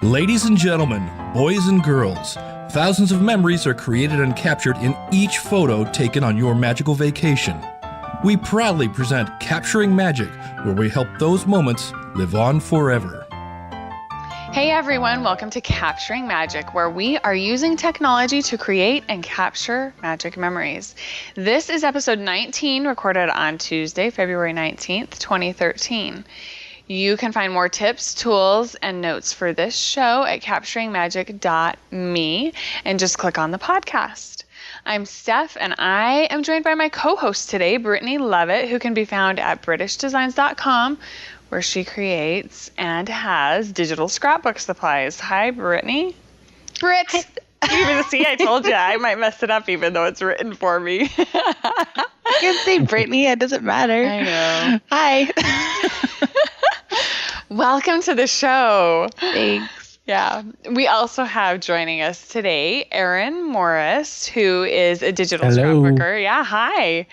Ladies and gentlemen, boys and girls, thousands of memories are created and captured in each photo taken on your magical vacation. We proudly present Capturing Magic, where we help those moments live on forever. Hey everyone, welcome to Capturing Magic, where we are using technology to create and capture magic memories. This is episode 19, recorded on Tuesday, February 19th, 2013. You can find more tips, tools, and notes for this show at capturingmagic.me and just click on the podcast. I'm Steph, and I am joined by my co-host today, Brittney Leavitt, who can be found at britishdesigns.com, where she creates and has digital scrapbook supplies. Hi, Brittney. Britt. You even see, I told you I might mess it up even though it's written for me. You can say Brittney. It doesn't matter. I know. Hi. Welcome to the show. Thanks. Yeah. We also have joining us today, Aaron Morris, who is a digital scrapbooker. Yeah, hi.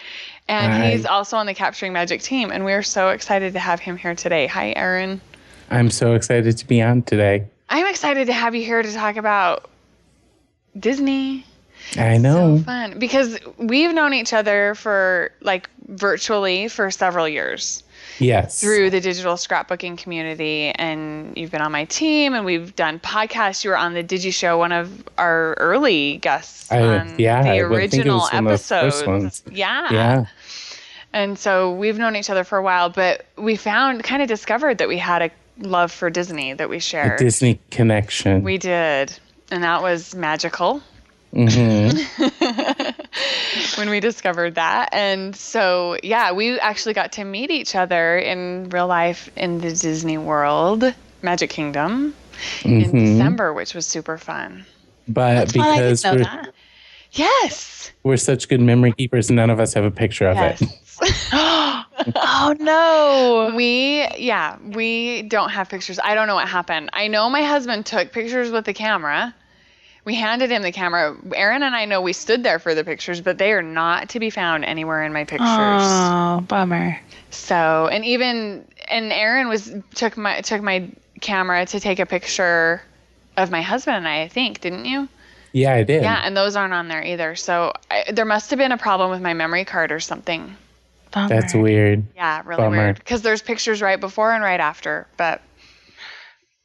And Hi. He's also on the Capturing Magic team, and we're so excited to have him here today. Hi, Aaron. I'm so excited to be on today. I'm excited to have you here to talk about Disney. I know. So fun. Because we've known each other for, virtually for several years. Yes. Through the digital scrapbooking community, and you've been on my team, and we've done podcasts. You were on the Digi Show, one of our early guests on the original episodes. Yeah. And so we've known each other for a while, but we discovered that we had a love for Disney that we shared. A Disney connection. We did, and that was magical. Mm-hmm. When we discovered that. And so, yeah, we actually got to meet each other in real life in the Disney World, Magic Kingdom, in December, which was super fun. But because we're such good memory keepers, none of us have a picture of it. Oh, no. We don't have pictures. I don't know what happened. I know my husband took pictures with the camera. We handed him the camera. Aaron and I know we stood there for the pictures, but they are not to be found anywhere in my pictures. Oh, bummer. So, and Aaron took my camera to take a picture of my husband and I think, didn't you? Yeah, I did. Yeah, and those aren't on there either. So there must have been a problem with my memory card or something. Bummer. That's weird. Yeah, really weird. Because there's pictures right before and right after, but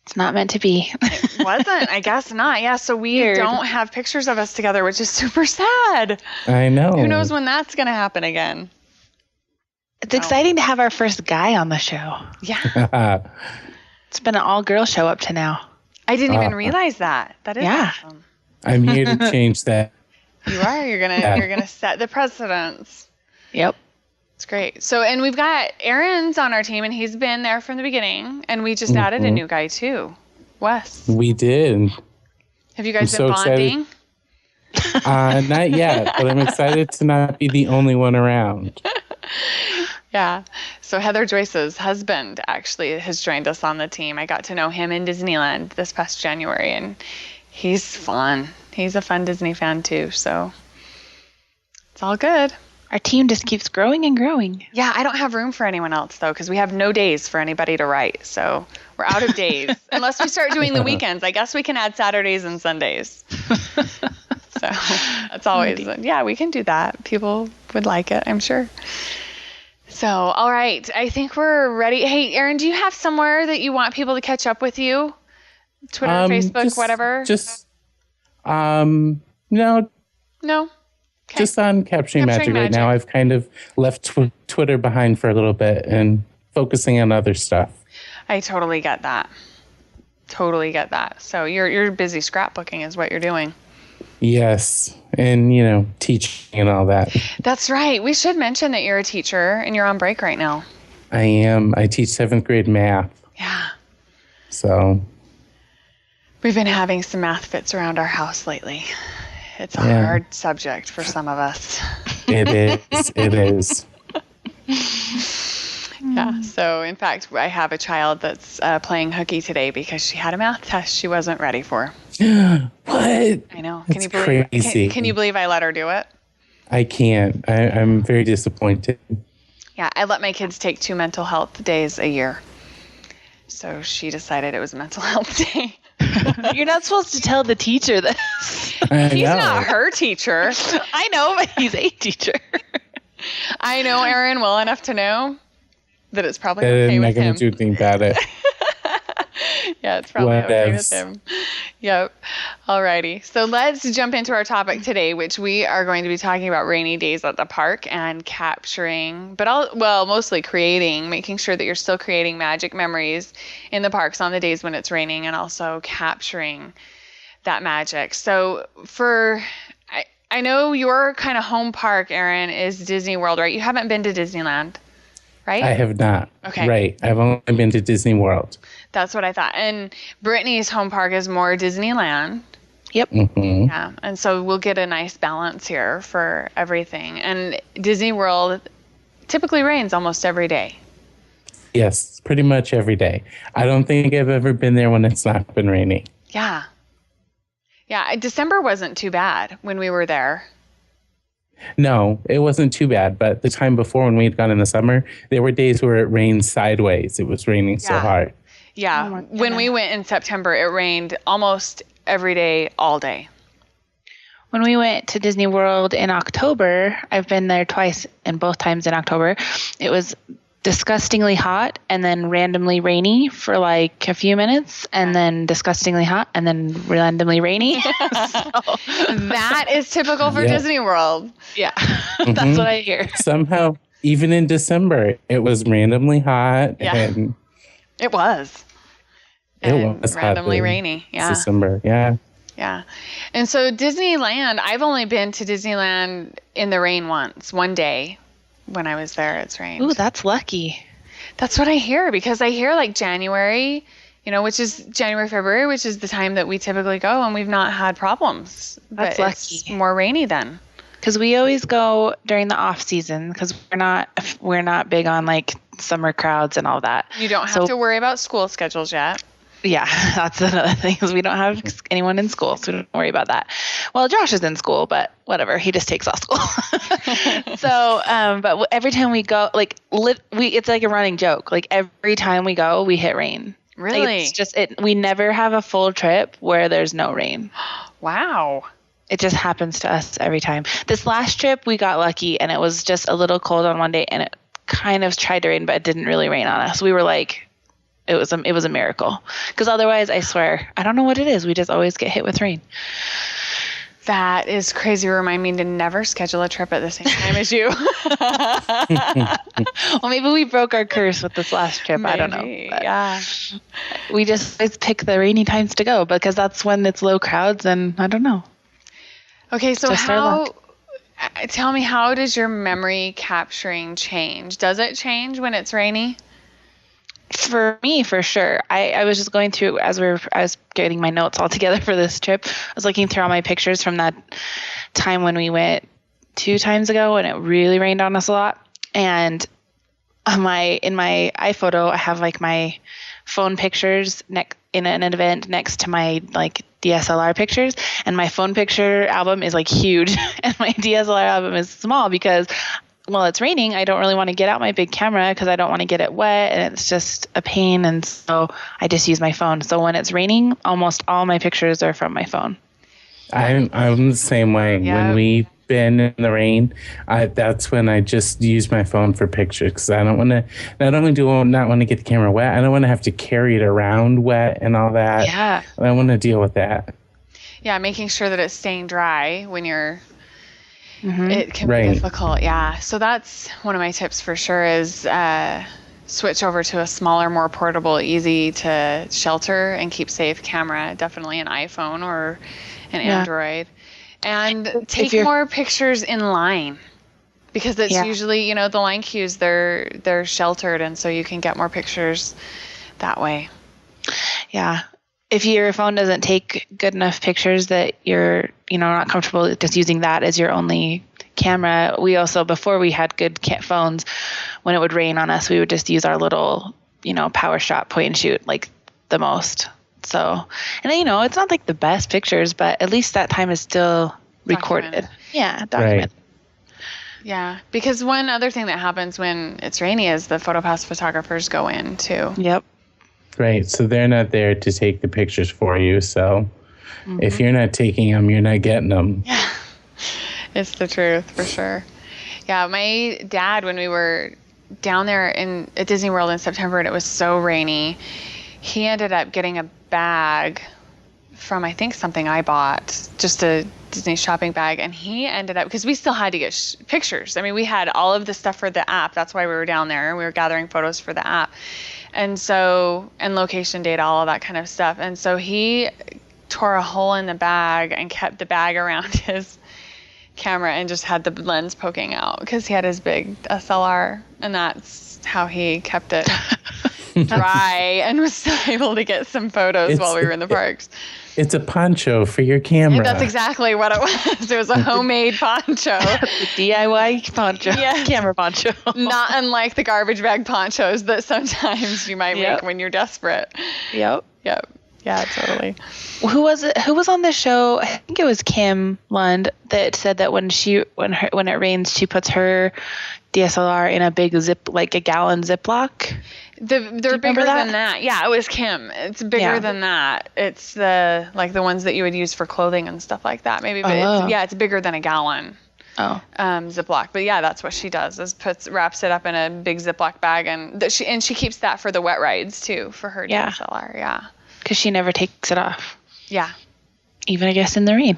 it's not meant to be. It wasn't. I guess not. Yeah, so we don't have pictures of us together, which is super sad. I know. Who knows when that's going to happen again? It's exciting to have our first guy on the show. Yeah. It's been an all-girl show up to now. I didn't even realize that. That is awesome. I'm here to change that. You are. You're gonna set the precedence. Yep. It's great. So, and we've got Aaron's on our team, and he's been there from the beginning, and we just added a new guy too, Wes. We did. Have you guys been bonding? Not yet, but I'm excited to not be the only one around. Yeah. So Heather Joyce's husband actually has joined us on the team. I got to know him in Disneyland this past January, and he's fun. He's a fun Disney fan too, so it's all good. Our team just keeps growing and growing. Yeah, I don't have room for anyone else, though, because we have no days for anybody to write. So we're out of days. Unless we start doing the weekends. I guess we can add Saturdays and Sundays. So that's always, we can do that. People would like it, I'm sure. So, all right. I think we're ready. Hey, Aaron, do you have somewhere that you want people to catch up with you? Twitter, Facebook, whatever? No. No? Okay. Just on Capturing Magic right now. I've kind of left Twitter behind for a little bit and focusing on other stuff. I totally get that. So you're busy scrapbooking is what you're doing. Yes. And, teaching and all that. That's right. We should mention that you're a teacher and you're on break right now. I am. I teach 7th grade math. Yeah. So. We've been having some math fits around our house lately. It's a hard subject for some of us. It is. Yeah. So, in fact, I have a child that's playing hooky today because she had a math test she wasn't ready for. What? I know. That's crazy. Can you believe I let her do it? I can't. I'm very disappointed. Yeah. I let my kids take 2 mental health days a year. So she decided it was a mental health day. You're not supposed to tell the teacher this. He's not her teacher. I know, but he's a teacher. I know Aaron well enough to know that it's probably okay with him. Not going to do anything about it. Yeah, it's probably okay with him. Yep. Alrighty. So let's jump into our topic today, which we are going to be talking about rainy days at the park and capturing, mostly creating, making sure that you're still creating magic memories in the parks on the days when it's raining and also capturing that magic. So I know your kind of home park, Aaron, is Disney World, right? You haven't been to Disneyland, right? I have not. Okay. Right. I've only been to Disney World. That's what I thought. And Brittney's home park is more Disneyland. Yep. Mm-hmm. Yeah. And so we'll get a nice balance here for everything. And Disney World typically rains almost every day. Yes, pretty much every day. I don't think I've ever been there when it's not been raining. Yeah. Yeah. December wasn't too bad when we were there. No, it wasn't too bad. But the time before when we'd gone in the summer, there were days where it rained sideways. It was raining so hard. Yeah. Oh when we went in September, it rained almost every day, all day. When we went to Disney World in October, I've been there twice, and both times in October, it was disgustingly hot and then randomly rainy for like a few minutes, and then disgustingly hot and then randomly rainy. That is typical for Disney World. Yeah, that's what I hear. Somehow, even in December, it was randomly hot. Yeah. And it was. It was randomly hot rainy. Yeah. December. Yeah. Yeah. And so Disneyland, I've only been to Disneyland in the rain once, one day when I was there, it's rained. Ooh, that's lucky. That's what I hear, because I hear like January, which is January, February, which is the time that we typically go, and we've not had problems. That's but lucky. It's more rainy then. Because we always go during the off season, because we're not big on like summer crowds and all that. You don't have to worry about school schedules yet. Yeah, that's another thing, is we don't have anyone in school, so we don't worry about that. Well, Josh is in school, but whatever, he just takes off school. So, but every time we go, like, it's like a running joke. Like, every time we go, we hit rain. Really? Like, it's just, we never have a full trip where there's no rain. Wow. It just happens to us every time. This last trip, we got lucky, and it was just a little cold on one day, and it kind of tried to rain, but it didn't really rain on us. We were like, it was a miracle, because otherwise, I swear, I don't know what it is. We just always get hit with rain. That is crazy. Remind me to never schedule a trip at the same time as you. Well, maybe we broke our curse with this last trip. Maybe, I don't know. Yeah. We just always pick the rainy times to go, because that's when it's low crowds, and I don't know. Okay, so Just our luck. tell me, how does your memory capturing change? Does it change when it's rainy? For me, for sure. I was just going through, I was getting my notes all together for this trip. I was looking through all my pictures from that time when we went 2 times ago, and it really rained on us a lot. And in my iPhoto, I have like my phone pictures in an event next to my like DSLR pictures, and my phone picture album is like huge, and my DSLR album is small, because while it's raining, I don't really want to get out my big camera, because I don't want to get it wet, and it's just a pain. And so I just use my phone. So when it's raining, almost all my pictures are from my phone. I'm the same way. Yeah. When we've been in the rain, that's when I just use my phone for pictures, because I don't want to. Not only do I not want to get the camera wet, I don't want to have to carry it around wet and all that. Yeah. I don't want to deal with that. Yeah, making sure that it's staying dry when you're. Mm-hmm. It can be difficult. Yeah. So that's one of my tips for sure, is switch over to a smaller, more portable, easy to shelter and keep safe camera. Definitely an iPhone or an Android. And take more pictures in line, because it's usually, the line queues, they're sheltered, and so you can get more pictures that way. Yeah. If your phone doesn't take good enough pictures that you're, not comfortable just using that as your only camera, we also, before we had good phones, when it would rain on us, we would just use our little, power shot point and shoot like the most. So, and it's not like the best pictures, but at least that time is still recorded. Documented. Yeah, documented. Right. Yeah, because one other thing that happens when it's rainy is the PhotoPass photographers go in too. Yep. Right. So they're not there to take the pictures for you. So if you're not taking them, you're not getting them. Yeah. It's the truth for sure. Yeah. My dad, when we were down there at Disney World in September and it was so rainy, he ended up getting a bag from, I think, something I bought, just a Disney shopping bag. And he ended up, because we still had to get pictures. I mean, we had all of the stuff for the app. That's why we were down there. We were gathering photos for the app. And so, and location data, all of that kind of stuff. And so he tore a hole in the bag and kept the bag around his camera and just had the lens poking out because he had his big SLR, and that's how he kept it dry and was still able to get some photos while we were in the parks. It's a poncho for your camera. And that's exactly what it was. It was a homemade poncho. The DIY poncho. Yes. Camera poncho. Not unlike the garbage bag ponchos that sometimes you might make when you're desperate. Yep. Yep. Yeah, totally. Who was it? Who was on the show? I think it was Kim Lund that said that when it rains, she puts her DSLR in a big like a gallon Ziploc. They're bigger than that. Yeah, it was Kim. It's bigger than that. It's the ones that you would use for clothing and stuff like that. Maybe, but it's bigger than a gallon. Oh. Ziploc. But yeah, that's what she does. Is wraps it up in a big Ziploc bag, and she keeps that for the wet rides too for her DSLR. Yeah. Because she never takes it off. Yeah. Even, I guess, in the rain.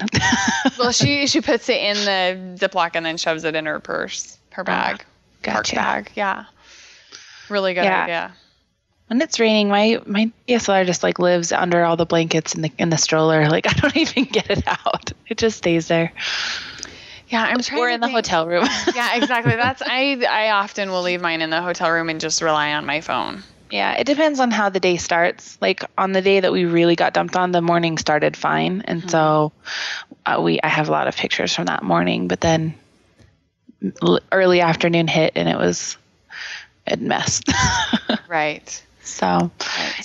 Well, she puts it in the Ziploc and then shoves it in her purse, her bag, gotcha. park bag. Yeah. Really good idea. When it's raining, my DSLR just like lives under all the blankets in the stroller. Like I don't even get it out. It just stays there. Yeah, I'm trying. Or in the hotel room. Yeah, exactly. That's I often will leave mine in the hotel room and just rely on my phone. Yeah, it depends on how the day starts. Like on the day that we really got dumped on, the morning started fine, and so I have a lot of pictures from that morning. But then early afternoon hit, and it messed. Right. So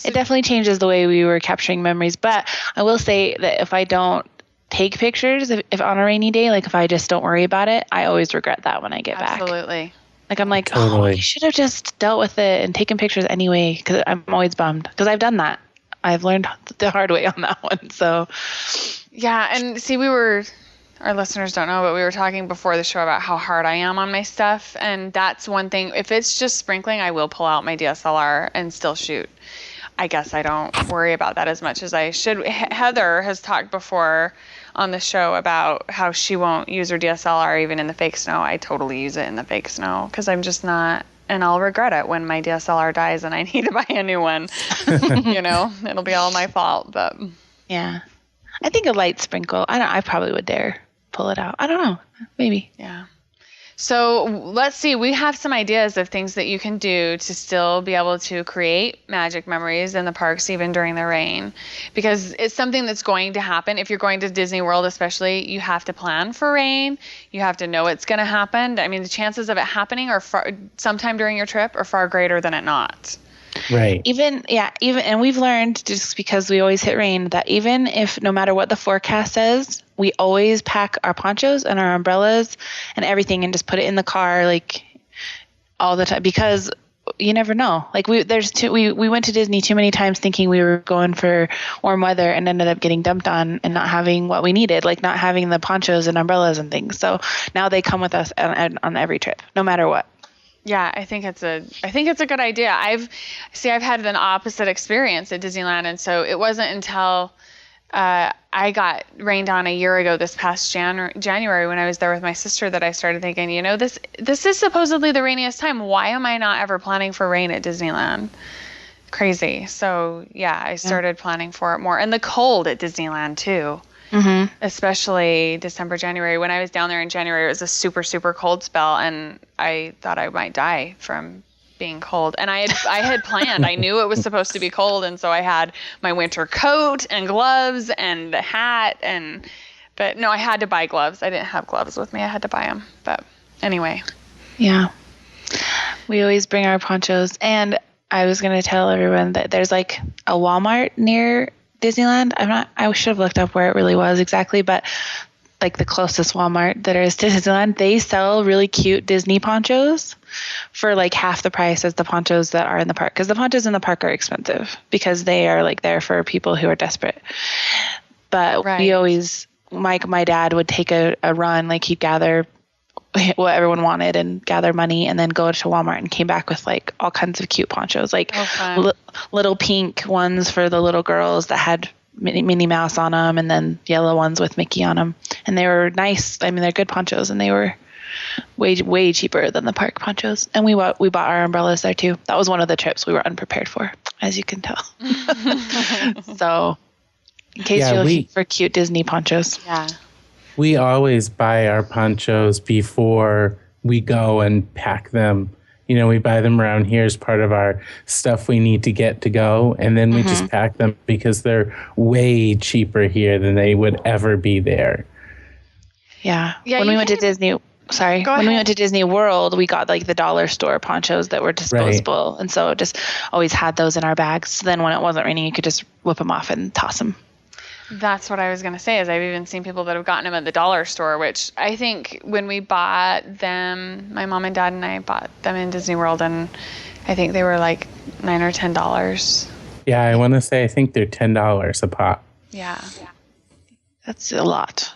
it definitely changes the way we were capturing memories. But I will say that if I don't take pictures, if on a rainy day, like if I just don't worry about it, I always regret that when I get back. Absolutely. Like I'm like, I should have just dealt with it and taken pictures anyway, because I'm always bummed because I've done that. I've learned the hard way on that one. So yeah, and see, our listeners don't know, but we were talking before the show about how hard I am on my stuff, and that's one thing. If it's just sprinkling, I will pull out my DSLR and still shoot. I guess I don't worry about that as much as I should. Heather has talked before on the show about how she won't use her DSLR even in the fake snow. I totally use it in the fake snow because I'm just not, and I'll regret it when my DSLR dies and I need to buy a new one. It'll be all my fault. But yeah, I think a light sprinkle. I probably would dare pull it out. I don't know, maybe. Yeah. So let's see, we have some ideas of things that you can do to still be able to create magic memories in the parks, even during the rain, because it's something that's going to happen. If you're going to Disney World, especially, you have to plan for rain. You have to know it's going to happen. I mean, the chances of it happening sometime during your trip are far greater than it not. Right. Even, and we've learned just because we always hit rain that even if no matter what the forecast says, we always pack our ponchos and our umbrellas and everything and just put it in the car like all the time, because you never know. Like we went to Disney too many times thinking we were going for warm weather and ended up getting dumped on and not having what we needed, like not having the ponchos and umbrellas and things. So now they come with us on every trip, no matter what. Yeah, I think it's a good idea. I've had an opposite experience at Disneyland, and so it wasn't until I got rained on a year ago this past January when I was there with my sister that I started thinking, this is supposedly the rainiest time. Why am I not ever planning for rain at Disneyland? Crazy. So yeah, I started planning for it more, and the cold at Disneyland too. Mm-hmm. Especially December, January. When I was down there in January, it was a super, super cold spell, and I thought I might die from being cold. And I had planned. I knew it was supposed to be cold, and so I had my winter coat and gloves and a hat. But no, I had to buy gloves. I didn't have gloves with me. I had to buy them. But anyway. Yeah. We always bring our ponchos. And I was going to tell everyone that there's like a Walmart near Disneyland. I should have looked up where it really was exactly, but like the closest Walmart that is to Disneyland, they sell really cute Disney ponchos for like half the price as the ponchos that are in the park. Because the ponchos in the park are expensive because they are like there for people who are desperate. But we always, my dad would take a run, like he'd gather what everyone wanted and gather money and then go to Walmart and came back with like all kinds of cute ponchos, like little pink ones for the little girls that had Minnie Mouse on them, and then yellow ones with Mickey on them. And they were nice. I mean, they're good ponchos, and they were way cheaper than the park ponchos. And we bought our umbrellas there too. That was one of the trips we were unprepared for, as you can tell. So, in case you're looking for cute Disney ponchos, we always buy our ponchos before we go and pack them. You know, we buy them around here as part of our stuff we need to get to go. And then we just pack them because they're way cheaper here than they would ever be there. Yeah. When we went to Disney World, we got like the dollar store ponchos that were disposable. Right. And so just always had those in our bags. So then when it wasn't raining, you could just whip them off and toss them. That's what I was going to say, is I've even seen people that have gotten them at the dollar store, which I think when we bought them, my mom and dad and I bought them in Disney World, and I think they were like $9 or $10. Yeah, I want to say I think they're $10 a pop. Yeah. That's a lot.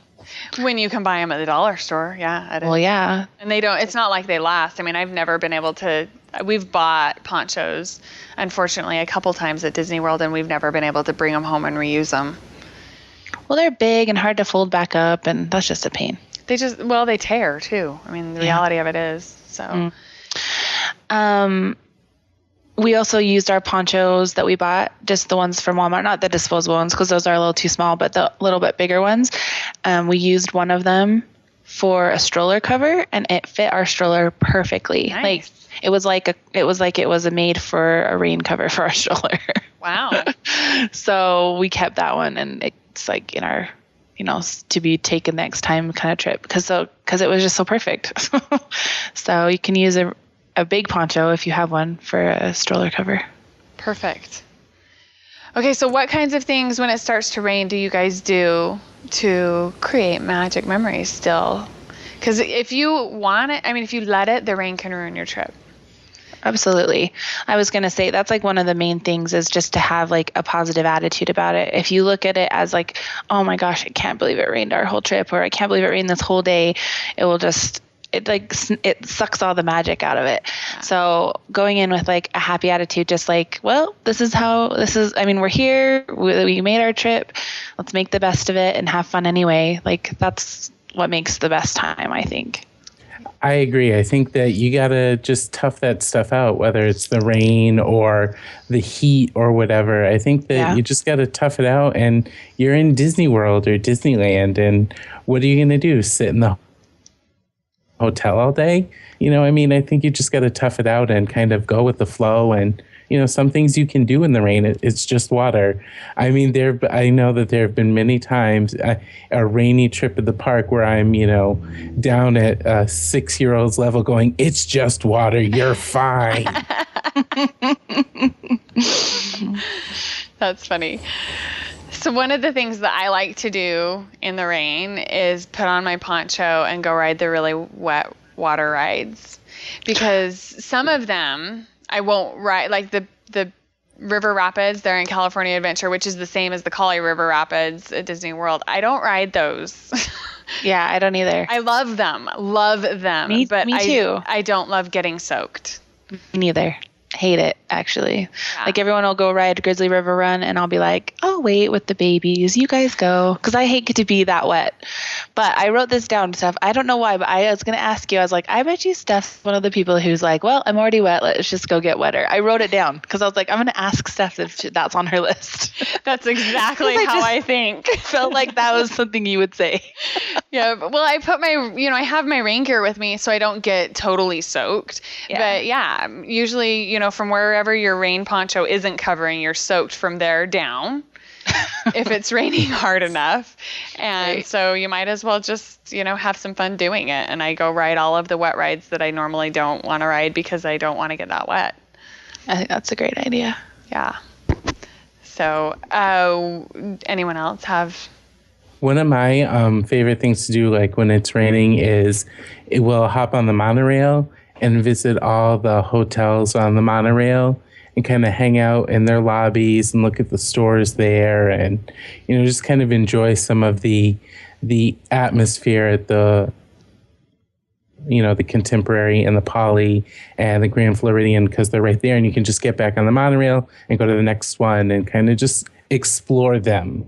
When you can buy them at the dollar store, yeah. Well, yeah. And they don't, it's not like they last. I mean, I've never been able to, we've bought ponchos, unfortunately, a couple times at Disney World, and we've never been able to bring them home and reuse them. Well, they're big and hard to fold back up, and that's just a pain. They tear too. I mean, the reality of it is, so. We also used our ponchos that we bought, just the ones from Walmart, not the disposable ones, because those are a little too small, but the little bit bigger ones. We used one of them for a stroller cover, and it fit our stroller perfectly. Nice. Like it was made for a rain cover for our stroller. Wow. So we kept that one, and it's like in our, to be taken next time kind of trip, because it was just so perfect. So you can use a big poncho if you have one for a stroller cover. Perfect. Okay, so what kinds of things when it starts to rain do you guys do to create magic memories still? Because if you want it, if you let it, the rain can ruin your trip. Absolutely. I was going to say that's like one of the main things is just to have like a positive attitude about it. If you look at it as like, oh my gosh, I can't believe it rained our whole trip, or I can't believe it rained this whole day, it sucks all the magic out of it. Yeah. So going in with like a happy attitude, just like, well, we're here, we made our trip, let's make the best of it and have fun anyway. Like that's what makes the best time, I think. I agree. I think that you got to just tough that stuff out, whether it's the rain or the heat or whatever. I think that you just got to tough it out, and you're in Disney World or Disneyland, and what are you going to do? Sit in the hotel all day? I think you just got to tough it out and kind of go with the flow. And, some things you can do in the rain. It's just water. I know that there have been many times a rainy trip at the park where I'm, down at a 6-year-old's level going, it's just water. You're fine. That's funny. So one of the things that I like to do in the rain is put on my poncho and go ride the really wet water rides, because some of them I won't ride, like the river rapids there in California Adventure, which is the same as the Kali River Rapids at Disney World. I don't ride those. Yeah, I don't either. I love them. Me too. I don't love getting soaked. Me neither. Hate it, actually. Yeah. Like everyone will go ride Grizzly River Run, and I'll be like, oh, wait, with the babies, you guys go, because I hate to be that wet. But I wrote this down, Steph. I don't know why, but I was going to ask you. I was like, I bet you Steph's one of the people who's like, well, I'm already wet, let's just go get wetter. I wrote it down because I was like, I'm going to ask Steph if that's on her list. That's exactly how I think. Felt like that was something you would say. Yeah, well, I put I have my rain gear with me so I don't get totally soaked. Yeah. But yeah, usually, from wherever your rain poncho isn't covering, you're soaked from there down if it's raining hard enough. And so you might as well just, have some fun doing it. And I go ride all of the wet rides that I normally don't want to ride because I don't want to get that wet. I think that's a great idea. Yeah. So anyone else have... One of my favorite things to do, like when it's raining, is it will hop on the monorail and visit all the hotels on the monorail and kind of hang out in their lobbies and look at the stores there, and just kind of enjoy some of the atmosphere at the the Contemporary and the Poly and the Grand Floridian, because they're right there, and you can just get back on the monorail and go to the next one and kind of just explore them.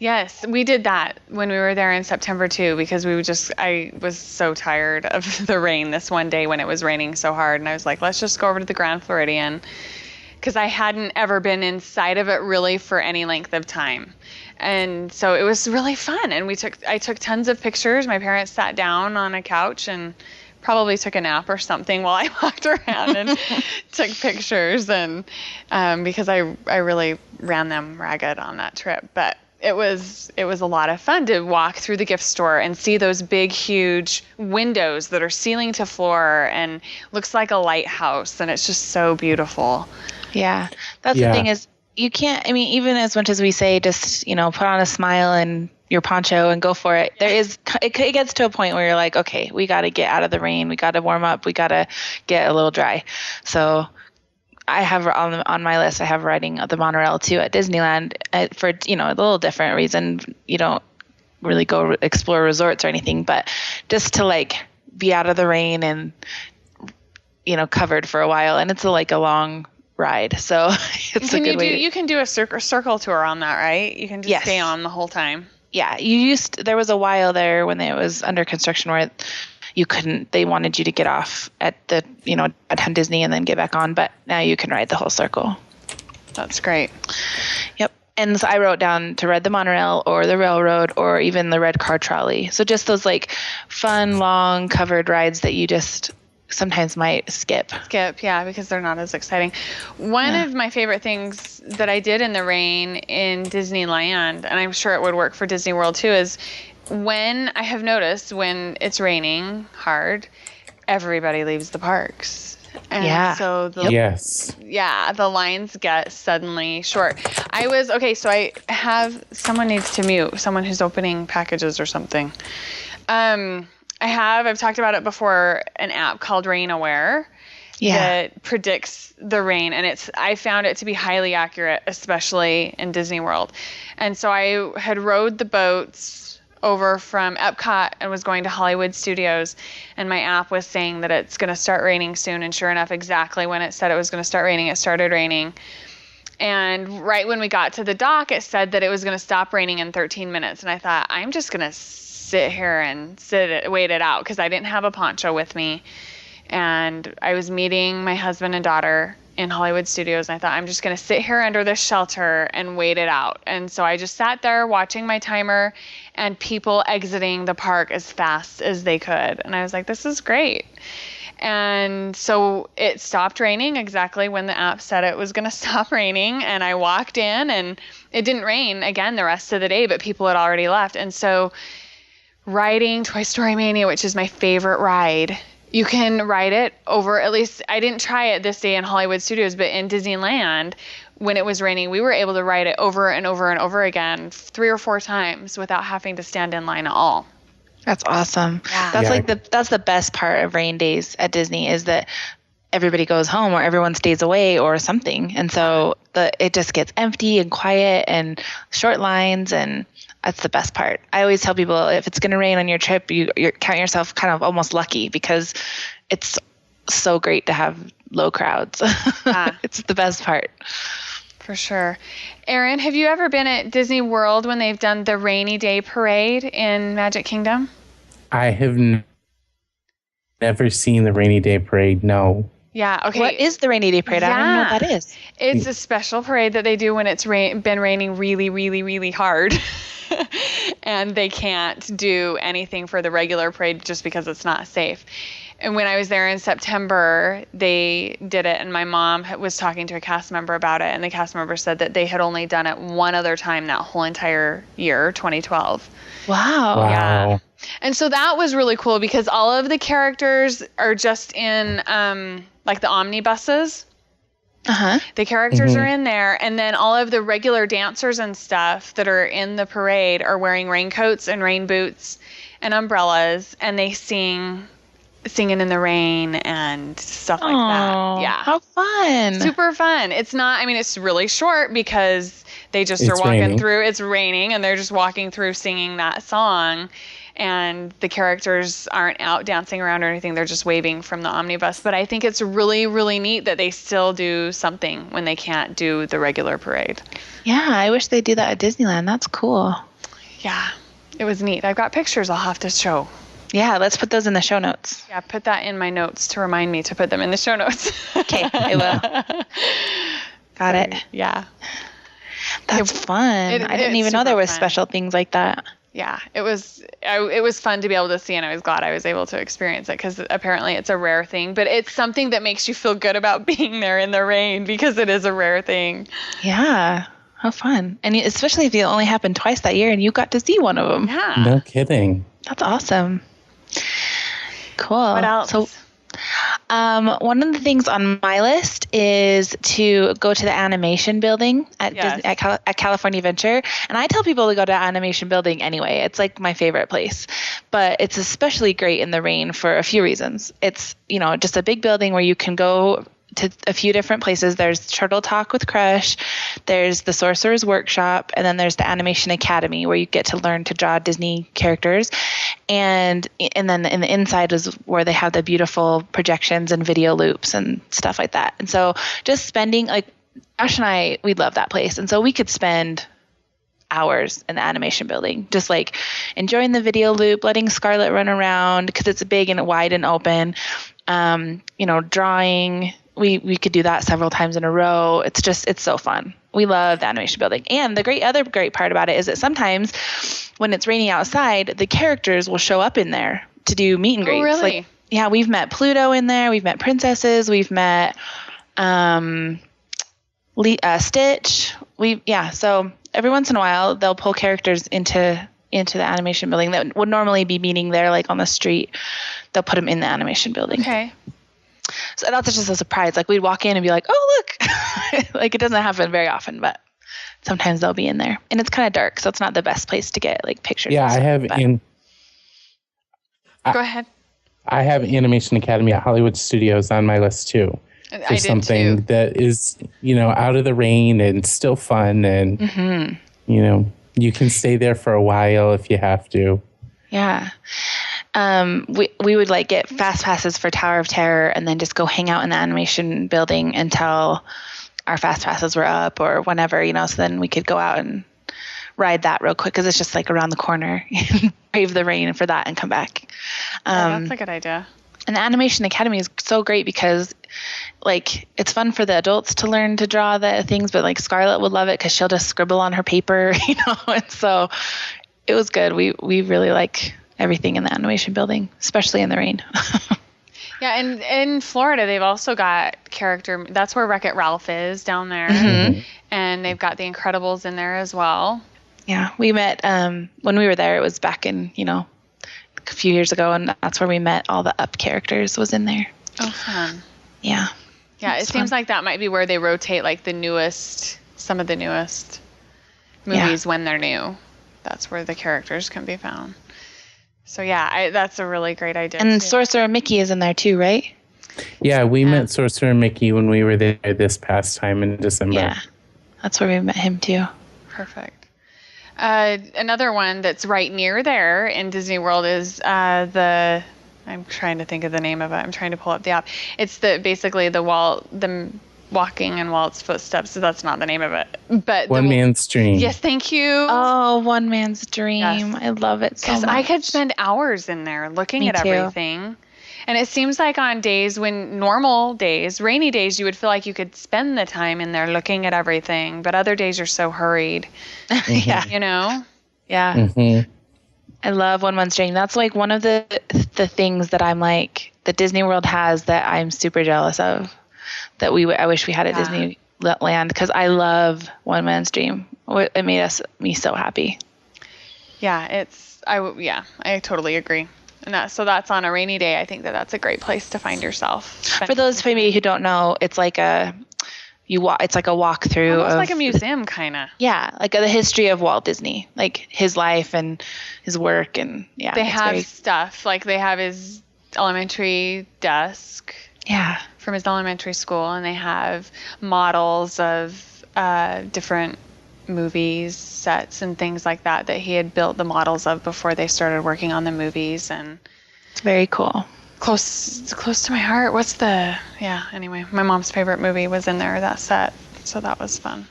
Yes, we did that when we were there in September too, because I was so tired of the rain this one day when it was raining so hard, and I was like, let's just go over to the Grand Floridian, because I hadn't ever been inside of it really for any length of time. And so it was really fun, and I took tons of pictures. My parents sat down on a couch and probably took a nap or something while I walked around and took pictures, and because I really ran them ragged on that trip. But it was a lot of fun to walk through the gift store and see those big, huge windows that are ceiling to floor and looks like a lighthouse, and it's just so beautiful. Yeah, that's the thing is, you can't, even as much as we say, just, put on a smile and your poncho and go for it. It gets to a point where you're like, okay, we got to get out of the rain. We got to warm up. We got to get a little dry. So I have on my list, I have riding the monorail too at Disneyland for, a little different reason. You don't really go explore resorts or anything, but just to be out of the rain and, covered for a while. And it's a long ride, so it's a good way. You can do a circle tour on that, right? You can just stay on the whole time. Yeah, there was a while there when it was under construction where you couldn't. They wanted you to get off at the at Disney and then get back on, but now you can ride the whole circle. That's great. Yep. And so I wrote down to ride the monorail or the railroad or even the red car trolley. So just those fun, long covered rides that you just sometimes might skip, yeah, because they're not as exciting. One of my favorite things that I did in the rain in Disneyland, and I'm sure it would work for Disney World too, is when I have noticed when it's raining hard, everybody leaves the parks. And so the lines get suddenly short. So I have, someone needs to mute, someone who's opening packages or something. I've talked about it before, an app called Rainaware that predicts the rain, and I found it to be highly accurate, especially in Disney World. And so I had rode the boats over from Epcot and was going to Hollywood Studios, and my app was saying that it's going to start raining soon, and sure enough, exactly when it said it was going to start raining, it started raining. And right when we got to the dock, it said that it was going to stop raining in 13 minutes, and I thought, I'm just going to sit here and wait it out, because I didn't have a poncho with me, and I was meeting my husband and daughter in Hollywood Studios, and I thought, I'm just going to sit here under this shelter and wait it out. And so I just sat there watching my timer and people exiting the park as fast as they could, and I was like, this is great. And so it stopped raining exactly when the app said it was going to stop raining, and I walked in, and it didn't rain again the rest of the day, but people had already left. And so riding Toy Story Mania, which is my favorite ride, you can ride it over, at least I didn't try it this day in Hollywood Studios, but in Disneyland, when it was raining, we were able to ride it over and over and over again 3 or 4 times without having to stand in line at all. That's awesome. Yeah. That's the best part of rain days at Disney, is that everybody goes home or everyone stays away or something. And so it just gets empty and quiet and short lines, and that's the best part. I always tell people, if it's going to rain on your trip, you count yourself kind of almost lucky, because it's so great to have low crowds. It's the best part. For sure. Erin, have you ever been at Disney World when they've done the Rainy Day Parade in Magic Kingdom? I have never seen the Rainy Day Parade, no. Yeah, okay. What is the Rainy Day Parade? I don't even know what that is. It's a special parade that they do when it's been raining really, really, really hard. And they can't do anything for the regular parade just because it's not safe. And when I was there in September, they did it, and my mom was talking to a cast member about it, and the cast member said that they had only done it one other time that whole entire year, 2012. Wow. Yeah. And so that was really cool, because all of the characters are just in the omnibuses. The characters are in there, and then all of the regular dancers and stuff that are in the parade are wearing raincoats and rain boots and umbrellas, and they singing in the rain and stuff like that. Yeah. How fun. Super fun. It's not, I mean, it's really short because they just are walking through. It's raining, and they're just walking through singing that song. And the characters aren't out dancing around or anything. They're just waving from the omnibus. But I think it's really, really neat that they still do something when they can't do the regular parade. Yeah, I wish they'd do that at Disneyland. That's cool. Yeah, it was neat. I've got pictures I'll have to show. Yeah, let's put those in the show notes. Yeah, put that in my notes to remind me to put them in the show notes. Okay, I will. Got it. Yeah. That's fun. I didn't even know there was special things like that. Yeah, it was fun to be able to see, and I was glad I was able to experience it because apparently it's a rare thing, but it's something that makes you feel good about being there in the rain because it is a rare thing. Yeah, how fun. And especially if it only happened twice that year and you got to see one of them. Yeah. No kidding. That's awesome. Cool. What else? So, one of the things on my list is to go to the animation building at at California Adventure. And I tell people to go to animation building anyway. It's like my favorite place, but it's especially great in the rain for a few reasons. It's, just a big building where you can go to a few different places. There's Turtle Talk with Crush, there's the Sorcerer's Workshop, and then there's the Animation Academy where you get to learn to draw Disney characters. And then in the inside is where they have the beautiful projections and video loops and stuff like that. And so just spending, like, Josh and I, we love that place. And so we could spend hours in the animation building, just like enjoying the video loop, letting Scarlett run around because it's big and wide and open, drawing. We could do that several times in a row. It's so fun. We love the animation building. And the other great part about it is that sometimes when it's raining outside, the characters will show up in there to do meet and greets. Oh, really? Like, we've met Pluto in there. We've met princesses. We've met Stitch. So every once in a while they'll pull characters into the animation building that would normally be meeting there, like on the street. They'll put them in the animation building. Okay. So that's just a surprise. Like, we'd walk in and be like, "Oh, look!" Like, it doesn't happen very often, but sometimes they'll be in there, and it's kind of dark, so it's not the best place to get like pictures. Yeah, stuff, I have Go ahead. I have Animation Academy at Hollywood Studios on my list too. I did something too. That is, out of the rain and still fun, and you can stay there for a while if you have to. Yeah. We would like get fast passes for Tower of Terror and then just go hang out in the animation building until our fast passes were up or whenever, so then we could go out and ride that real quick because it's just like around the corner. Brave the rain for that and come back. That's a good idea. And the Animation Academy is so great because, like, it's fun for the adults to learn to draw the things, but like Scarlett would love it because she'll just scribble on her paper, and so it was good. We really like everything in the animation building, especially in the rain. Yeah, and in Florida, they've also got that's where Wreck-It Ralph is down there. Mm-hmm. And they've got The Incredibles in there as well. Yeah, we met, when we were there, it was back in, a few years ago, and that's where we met all the Up characters was in there. Oh, fun. Yeah. Yeah, it seems like that might be where they rotate like some of the newest movies when they're new. That's where the characters can be found. So yeah, that's a really great idea. And Sorcerer Mickey is in there too, right? Yeah, we met Sorcerer Mickey when we were there this past time in December. Yeah, that's where we met him too. Perfect. Another one that's right near there in Disney World is I'm trying to think of the name of it. I'm trying to pull up the app. It's basically the Walking in Walt's Footsteps. So that's not the name of it. But One Man's Dream. Yes, thank you. Oh, One Man's Dream. Yes. I love it so much. Because I could spend hours in there looking at everything. And it seems like on days normal days, rainy days, you would feel like you could spend the time in there looking at everything. But other days you're so hurried. Yeah. Yeah. Mm-hmm. I love One Man's Dream. That's like one of the things that I'm like, that Disney World has that I'm super jealous of. That I wish we had at Disneyland, because I love One Man's Dream. It made me so happy. Yeah, I totally agree. And that's on a rainy day. I think that's a great place to find yourself. For those maybe who don't know, it's like it's like a walkthrough. Almost like a museum, kind of. Yeah, like the history of Walt Disney, like his life and his work, and yeah. They have stuff like they have his elementary desk. Yeah. From his elementary school, and they have models of different movies, sets, and things like that he had built the models of before they started working on the movies, and it's very cool. Close to my heart. Anyway, my mom's favorite movie was in there, that set, so that was fun.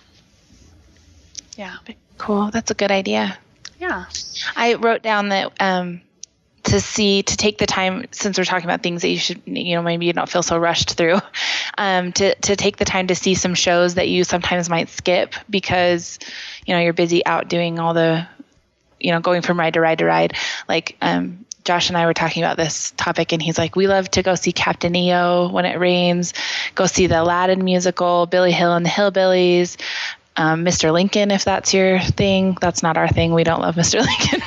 Yeah. Cool. That's a good idea. Yeah. I wrote down that to take the time, since we're talking about things that you should, maybe you don't feel so rushed through, to take the time to see some shows that you sometimes might skip because, you're busy out doing all the, going from ride to ride to ride. Like, Josh and I were talking about this topic, and he's like, we love to go see Captain EO when it rains, go see the Aladdin musical, Billy Hill and the Hillbillies, Mr. Lincoln, if that's your thing. That's not our thing. We don't love Mr. Lincoln,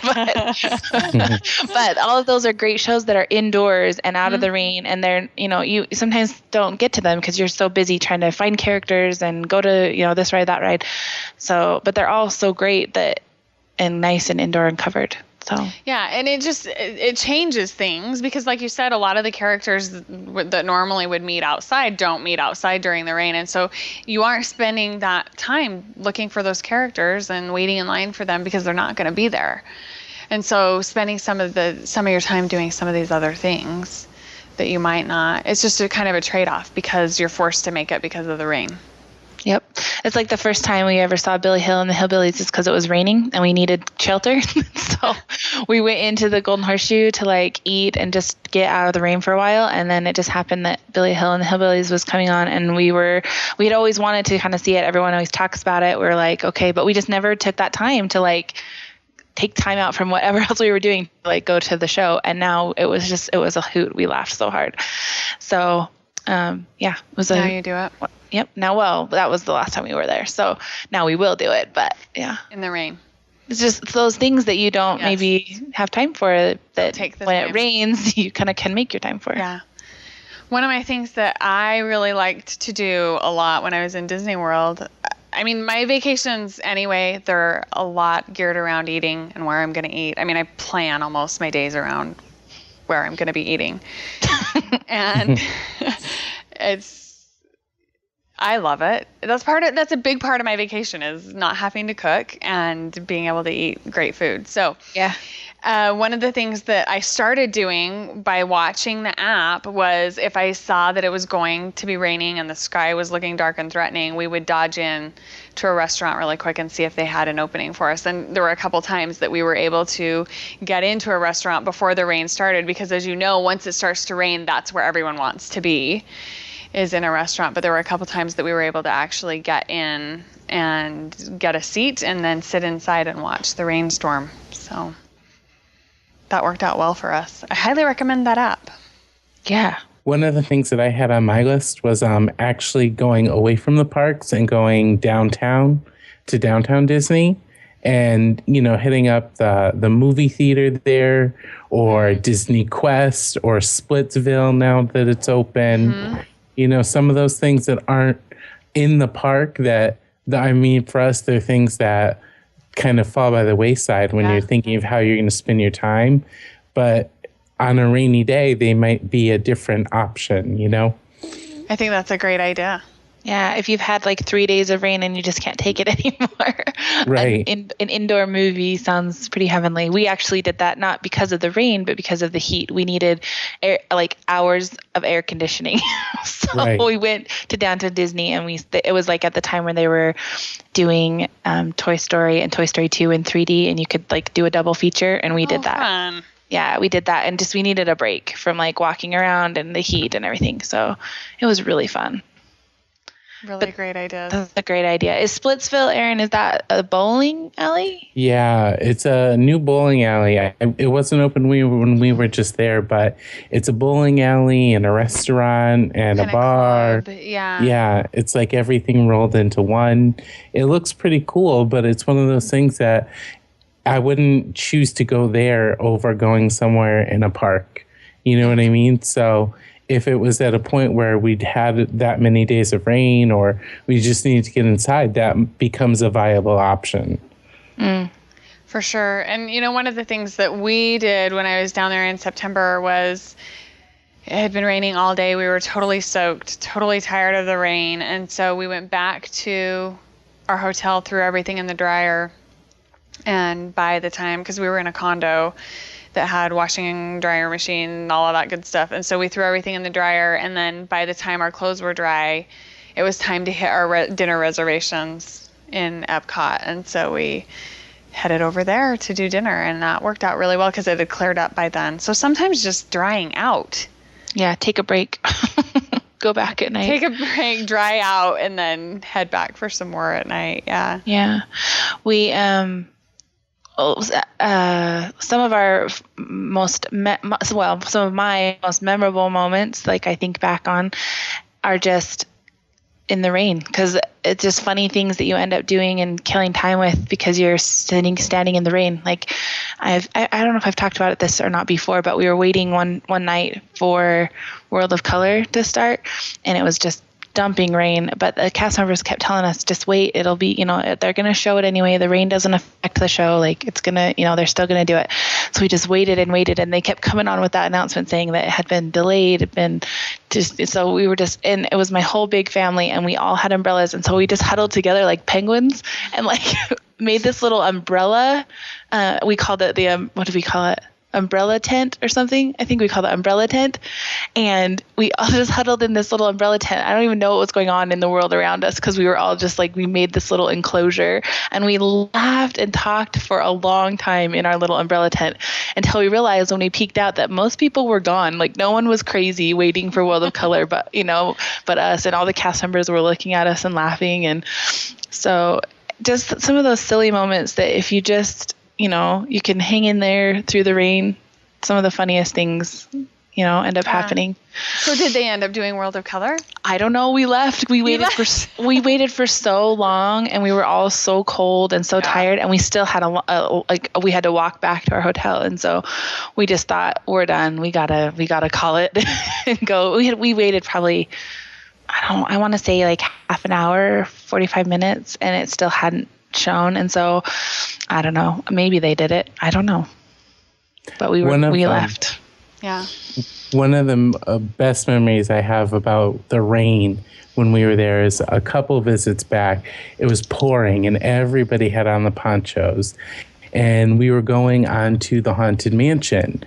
but all of those are great shows that are indoors and out of the rain. And they're, you sometimes don't get to them because you're so busy trying to find characters and go to, this ride, that ride. So, but they're all so great and nice and indoor and covered. So. Yeah, and it changes things because, like you said, a lot of the characters that normally would meet outside don't meet outside during the rain, and so you aren't spending that time looking for those characters and waiting in line for them because they're not going to be there. And so spending some of your time doing some of these other things that you might not. It's just a kind of a trade-off because you're forced to make it because of the rain. Yep. It's like the first time we ever saw Billy Hill and the Hillbillies is because it was raining and we needed shelter. So we went into the Golden Horseshoe to eat and just get out of the rain for a while. And then it just happened that Billy Hill and the Hillbillies was coming on, and we'd always wanted to kind of see it. Everyone always talks about it. We're like, okay, but we just never took that time to take time out from whatever else we were doing to go to the show. And now it was a hoot. We laughed so hard. So, it was now you do it. Yep. Now, that was the last time we were there. So now we will do it, but yeah. In the rain. It's just those things that you don't maybe have time for that when it rains, you kind of can make your time for. Yeah. One of my things that I really liked to do a lot when I was in Disney World, I mean, my vacations anyway, they're a lot geared around eating and where I'm going to eat. I mean, I plan almost my days around where I'm going to be eating. And I love it. That's a big part of my vacation is not having to cook and being able to eat great food. So yeah. One of the things that I started doing by watching the app was if I saw that it was going to be raining and the sky was looking dark and threatening, we would dodge in to a restaurant really quick and see if they had an opening for us. And there were a couple times that we were able to get into a restaurant before the rain started because, as you know, once it starts to rain, that's where everyone wants to be, is in a restaurant. But there were a couple times that we were able to actually get in and get a seat and then sit inside and watch the rainstorm. So that worked out well for us. I highly recommend that app. Yeah. One of the things that I had on my list was actually going away from the parks and going downtown to downtown Disney and, hitting up the movie theater there or Disney Quest or Splittsville now that it's open. Mm-hmm. Some of those things that aren't in the park that for us, they're things that kind of fall by the wayside when you're thinking of how you're going to spend your time. But on a rainy day, they might be a different option, I think that's a great idea. Yeah, if you've had 3 days of rain and you just can't take it anymore. Right. An indoor movie sounds pretty heavenly. We actually did that not because of the rain, but because of the heat. We needed hours of air conditioning. So we went to downtown Disney, and it was at the time when they were doing Toy Story and Toy Story 2 in 3D, and you could do a double feature, and we did that. Fun. Yeah, we did that, and we needed a break from walking around and the heat and everything. So it was really fun. Really great idea. That's a great idea. Is Splittsville, Aaron, is that a bowling alley? Yeah, it's a new bowling alley. It wasn't open when we were just there, but it's a bowling alley and a restaurant and a bar. Yeah. Yeah, it's everything rolled into one. It looks pretty cool, but it's one of those things that I wouldn't choose to go there over going somewhere in a park. You know what I mean? So if it was at a point where we'd had that many days of rain or we just need to get inside, that becomes a viable option. For sure. And, one of the things that we did when I was down there in September was it had been raining all day. We were totally soaked, totally tired of the rain. And so we went back to our hotel, threw everything in the dryer. And by the time, because we were in a condo that had washing and dryer machine and all of that good stuff. And so we threw everything in the dryer. And then by the time our clothes were dry, it was time to hit our dinner reservations in Epcot. And so we headed over there to do dinner, and that worked out really well because it had cleared up by then. So sometimes just drying out. Yeah, take a break. Go back at night. Take a break, dry out, and then head back for some more at night. Yeah. Yeah. We some of our some of my most memorable moments, like I think back on, are just in the rain, because it's just funny things that you end up doing and killing time with because you're standing in the rain. Like I don't know if I've talked about this or not before, but we were waiting one night for World of Color to start, and it was just dumping rain, but the cast members kept telling us, just wait, it'll be, they're going to show it anyway. The rain doesn't affect the show. Like it's going to, they're still going to do it. So we just waited, and they kept coming on with that announcement saying that it had been delayed. So we were and it was my whole big family, and we all had umbrellas. And so we just huddled together like penguins and like made this little umbrella. We called it what did we call it? Umbrella tent or something. I think we called it umbrella tent. And we all just huddled in this little umbrella tent. I don't even know what was going on in the world around us, because we were all just like, we made this little enclosure, and we laughed and talked for a long time in our little umbrella tent until we realized when we peeked out that most people were gone. Like no one was crazy waiting for World of Color, but us, and all the cast members were looking at us and laughing. And so just some of those silly moments that if you just, you can hang in there through the rain. Some of the funniest things, end up happening. So did they end up doing World of Color? I don't know. We left. We waited for so long, and we were all so cold and so tired, and we still had we had to walk back to our hotel, and so we just thought, we're done. We gotta call it and go. We waited probably, I want to say like half an hour, 45 minutes, and it still hadn't shown. And so I don't know, maybe they did it, I don't know, but we left. Yeah, one of the best memories I have about the rain when we were there is a couple visits back. It was pouring and everybody had on the ponchos, and we were going on to the Haunted Mansion,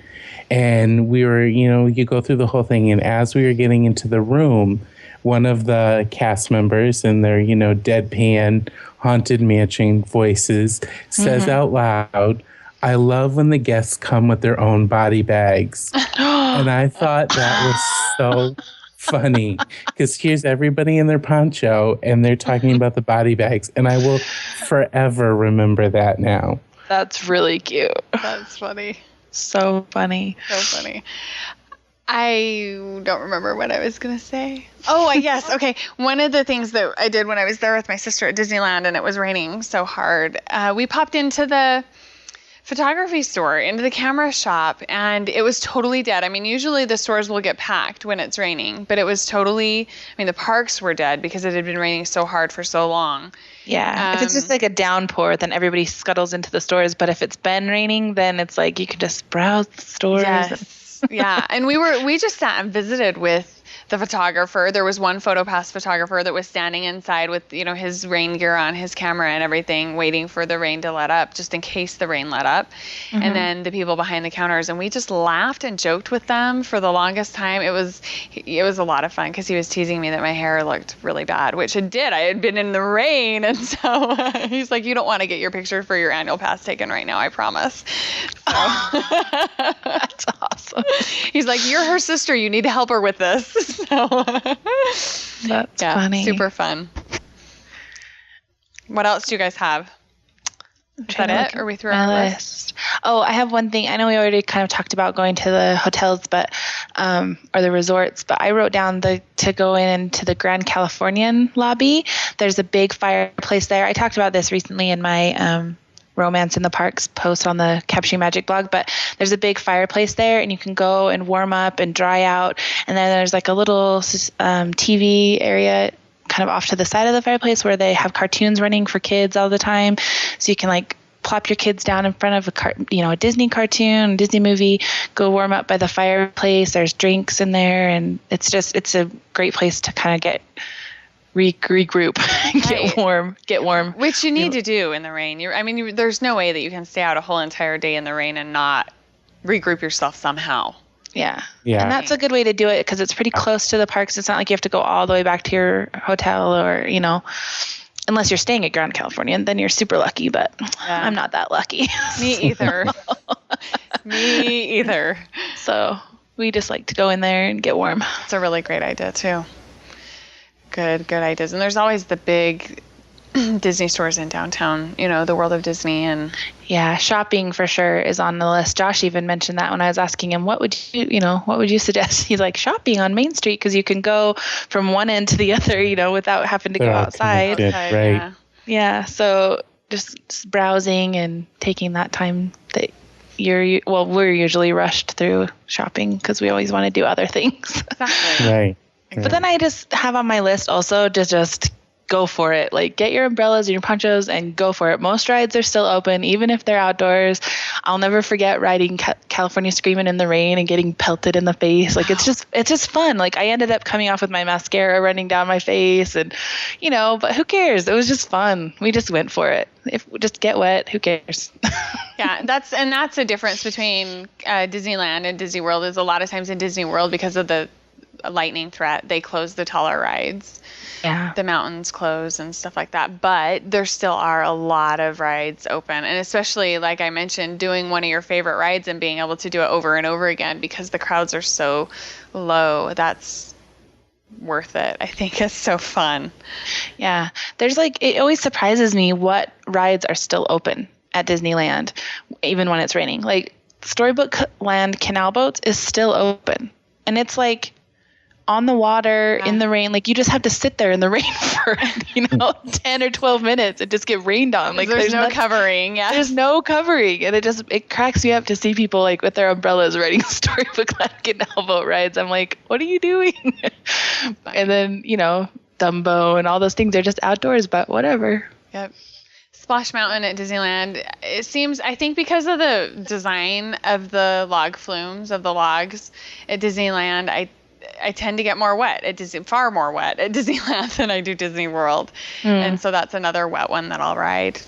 and we were, you go through the whole thing, and as we were getting into the room, one of the cast members in their, deadpan Haunted Mansion voices says out loud, "I love when the guests come with their own body bags." And I thought that was so funny, because here's everybody in their poncho and they're talking about the body bags. And I will forever remember that now. That's really cute. That's funny. So funny. So funny. I don't remember what I was going to say. Oh, yes. Okay. One of the things that I did when I was there with my sister at Disneyland and it was raining so hard, we popped into the photography store, into the camera shop, and it was totally dead. I mean, usually the stores will get packed when it's raining, but it was totally, the parks were dead because it had been raining so hard for so long. Yeah. If it's just like a downpour, then everybody scuttles into the stores. But if it's been raining, then it's like you can just browse the stores. Yes. Yeah, and we just sat and visited with the photographer. There was one PhotoPass photographer that was standing inside with, his rain gear on, his camera and everything, waiting for the rain to let up, just in case the rain let up. Mm-hmm. And then the people behind the counters, and we just laughed and joked with them for the longest time. It was a lot of fun because he was teasing me that my hair looked really bad, which it did. I had been in the rain, and so he's like, "You don't want to get your picture for your annual pass taken right now, I promise." So. That's awesome. He's like, "You're her sister. You need to help her with this." So, that's funny. Super fun. What else do you guys have? Is that it? Or we threw on a list? Oh, I have one thing. I know we already kind of talked about going to the hotels, but or the resorts, but I wrote down to go into the Grand Californian lobby. There's a big fireplace there. I talked about this recently in my Romance in the Parks post on the Capturing Magic blog, but there's a big fireplace there and you can go and warm up and dry out. And then there's like a little TV area kind of off to the side of the fireplace where they have cartoons running for kids all the time. So you can like plop your kids down in front of a Disney cartoon, a Disney movie, go warm up by the fireplace. There's drinks in there, and it's a great place to kind of get regroup, get warm. Which you need to do in the rain. There's no way that you can stay out a whole entire day in the rain and not regroup yourself somehow. Yeah. And that's a good way to do it because it's pretty close to the parks. It's not like you have to go all the way back to your hotel or, unless you're staying at Grand California, and then you're super lucky, but I'm not that lucky. Me either. Me either. So we just like to go in there and get warm. It's a really great idea too. Good ideas. And there's always the big Disney stores in downtown, the World of Disney. And yeah, shopping for sure is on the list. Josh even mentioned that when I was asking him, what would you suggest? He's like, shopping on Main Street, because you can go from one end to the other, without having to go outside. Right. Yeah. So just browsing and taking that time that we're usually rushed through shopping because we always want to do other things. Exactly. Right. But then I just have on my list also to just go for it. Like, get your umbrellas and your ponchos and go for it. Most rides are still open, even if they're outdoors. I'll never forget riding California Screamin' in the rain and getting pelted in the face. Like, it's just fun. Like, I ended up coming off with my mascara running down my face and, but who cares? It was just fun. We just went for it. If we just get wet, who cares? Yeah, that's the difference between Disneyland and Disney World. Is a lot of times in Disney World, because of the lightning threat, they close the taller rides. Yeah. The mountains close and stuff like that. But there still are a lot of rides open. And especially, like I mentioned, doing one of your favorite rides and being able to do it over and over again because the crowds are so low. That's worth it. I think it's so fun. Yeah. There's it always surprises me what rides are still open at Disneyland, even when it's raining. Like, Storybook Land Canal Boats is still open. And it's on the water in the rain. Like, you just have to sit there in the rain for 10 or 12 minutes and just get rained on. Like, there's no covering. Yeah, there's no covering, and it cracks me up to see people with their umbrellas riding Storybook Land Canal Boat rides. I'm like, what are you doing? And then Dumbo and all those things are just outdoors, but whatever. Yep. Splash Mountain at Disneyland, it seems, I think because of the design of the log flumes of the logs at Disneyland, I tend to get more wet far more wet at Disneyland than I do Disney World. And so that's another wet one that I'll ride.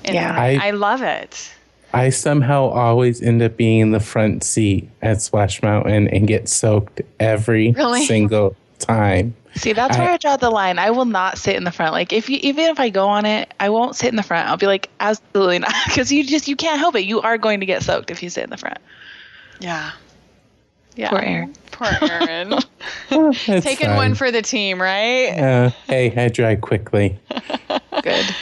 And I love it. I somehow always end up being in the front seat at Splash Mountain and get soaked every single time. See, that's where I draw the line. I will not sit in the front. Like, even if I go on it, I won't sit in the front. I'll be like, absolutely not, because you can't help it. You are going to get soaked if you sit in the front. Yeah. Yeah. Poor Aaron. Taking fine. one for the team, right? Hey, I dry quickly. Good.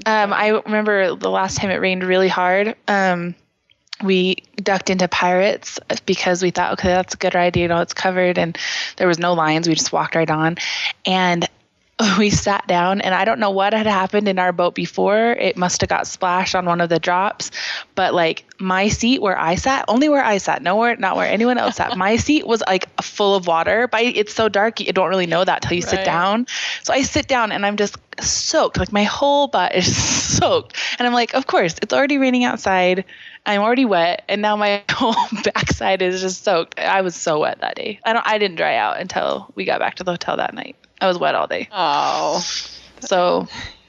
I remember the last time it rained really hard. We ducked into Pirates because we thought, okay, that's a good ride. It's covered, and there was no lines. We just walked right on, and we sat down, and I don't know what had happened in our boat before. It must have got splashed on one of the drops, but my seat where I sat, only where I sat, not where anyone else sat. My seat was full of water. But it's so dark, you don't really know that till you sit down. So I sit down, and I'm just soaked. My whole butt is soaked, and I'm like, of course, it's already raining outside. I'm already wet, and now my whole backside is just soaked. I was so wet that day. I didn't dry out until we got back to the hotel that night. I was wet all day. Oh. So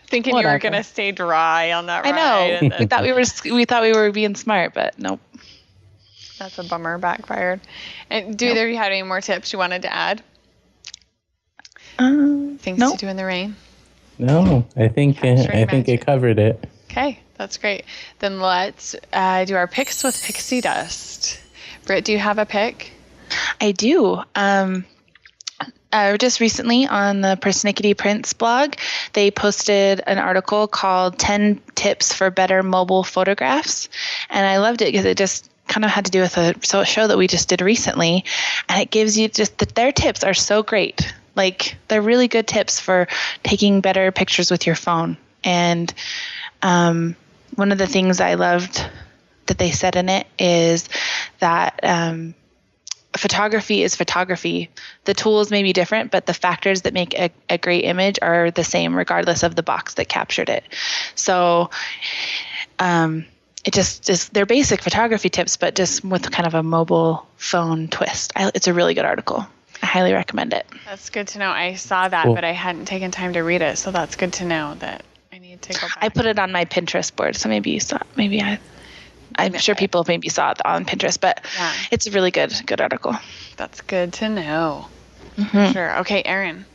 thinking whatever. You were going to stay dry on that ride. I know. We thought we were being smart, but nope. That's a bummer, backfired. And do either of you have any more tips you wanted to add? Things to do in the rain? No, I think I covered it. Okay, that's great. Then let's do our picks with pixie dust. Britt, do you have a pick? I do. Just recently on the Persnickety Prints blog, they posted an article called 10 Tips for Better Mobile Photographs. And I loved it because it just kind of had to do with a show that we just did recently. And it gives you their tips are so great. They're really good tips for taking better pictures with your phone. And one of the things I loved that they said in it is that photography is photography. The tools may be different, but the factors that make a great image are the same regardless of the box that captured it. So it just they're basic photography tips, but just with kind of a mobile phone twist. It's a really good article. I highly recommend it. That's good to know. I saw that, but I hadn't taken time to read it, so that's good to know that I need to go back. I put it on my Pinterest board, so maybe you saw it. I'm sure people maybe saw it on Pinterest, but it's a really good article. That's good to know. Mm-hmm. Sure. Okay, Aaron.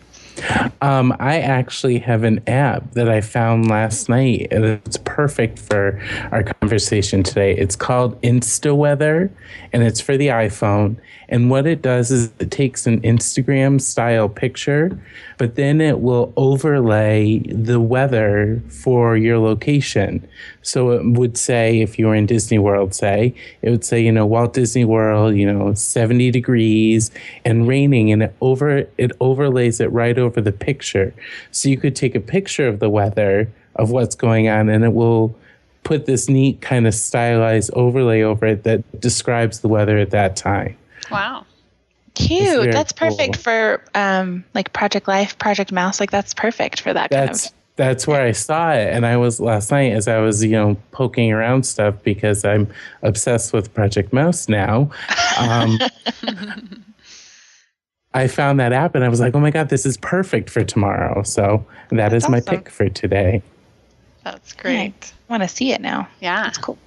I actually have an app that I found last night, and it's perfect for our conversation today. It's called InstaWeather, and it's for the iPhone. And what it does is it takes an Instagram style picture, but then it will overlay the weather for your location. So it would say, if you were in Disney World, it would say, Walt Disney World, 70 degrees and raining, and it overlays it right over the picture. So you could take a picture of the weather of what's going on, and it will put this neat kind of stylized overlay over it that describes the weather at that time. Wow. Cute. That's perfect for like Project Life, Project Mouse. Like that's perfect for that kind of. That's where I saw it. And I was last night as I was, poking around stuff because I'm obsessed with Project Mouse now. I found that app and I was like, oh my God, this is perfect for tomorrow. So that's awesome. My pick for today. That's great. I want to see it now. Yeah. That's cool.